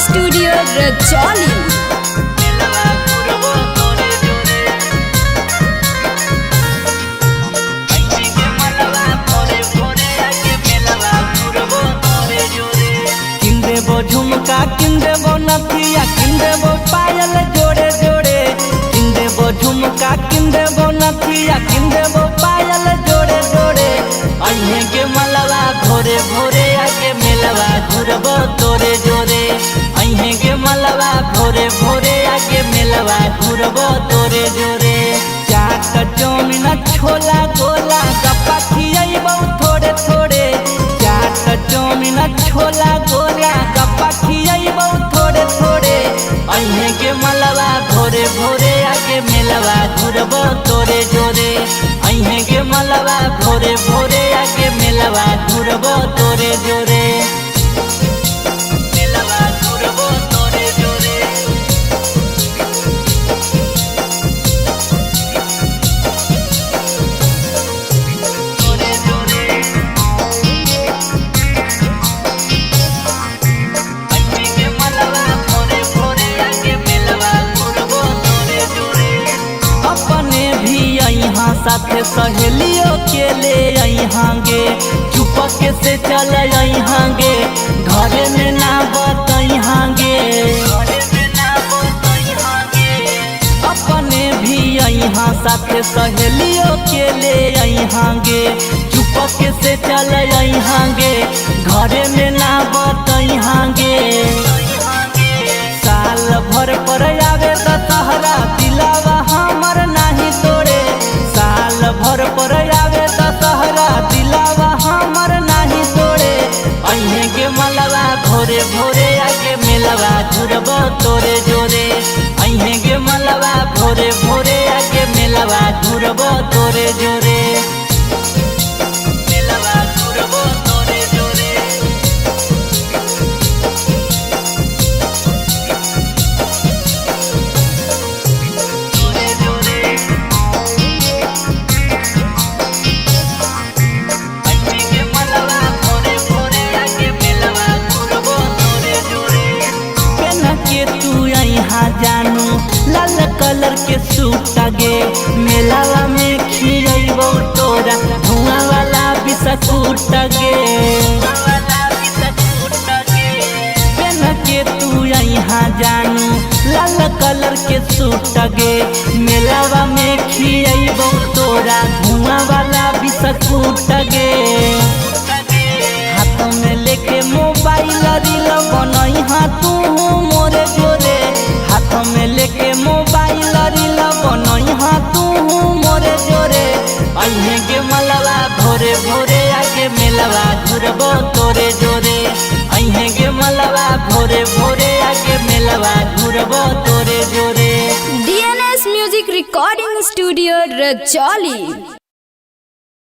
Studio Rajauli. झुमका किंदेबो नथिया किंदेबो पायल जोड़े जोड़े किंदेबो झुमका किंदेबो नथिया किंदेबो पायल जोड़े जोड़े अहे के मलवा भोरे भोरे आके मेलवा घुरबो तोरे जोरे अहे के मलवा भोरे भोरे आके मेलवा घुरबो तोरे जोरे चाट चौमिन छोला गोला गप्पा खियैबो थोड़े थोड़े चाट चौमिन छोला गोला गप्पा खियैबो थोड़े थोड़े अहे के मलवा भोरे भोरे आके मेलवा घुरबो तोरे जोरे अहे के मलवा भोरे भोरे आके मेलवा घुरबो तोरे जोरे मेलवा घुरबो तोरे जोरे तोरे जोरे अहे के मलवा भोरे भोरे आके मेलवा घुरबो तोरे जोरे अपने भी यहाँ साथे सहेलियों के ले यहाँ गे चुपके से चल यहाँ गे घरे में ना बतैहाँ गे अपने भी यहाँ साथे सहेलियों के ले यहाँ गे चुपके से चल यहाँ गे घरे में ना बतैहाँ गे साल भर पर आवे दशहरा दिलावा हमर नाही तोड़े साल भर पर आवे दशहरा दिलावा हमर नाही तोड़े अहे के मलवा भोरे भोरे आके मेलवा घुरबो तोरे जोरे अहे के मलवा भोरे भोरे आके मेलवा घुरबो तोरे जोरे मेलवा घुरबो तोरे जोरे तोरे जोरे अहे के मलवा भोरे भोरे आके मेलवा घुरबो तोरे जोरे केना के तू यहाँ जानू लाल कलर के सूट गे मेलावा में खियैबो तोरा धुआं वाला बिस्कुट गे केना के तू यहाँ जानू लाल कलर के सूट गे मेलावा में खियैबो तोरा धुआं वाला बिस्कुट गे हाथ में लेके मोबाइल रील बनैहा तू मोरे जोरे हाथ में लेके मोबाइल रील बनैहा तू मोरे जोरे अहे के मलवा भोरे भोरे आके मेलवा घुरबो तोरे जोरे अहे के मलवा भोरे भोरे आके मेलवा घुरबो तोरे जोरे। DNS music recording studio Rajauli.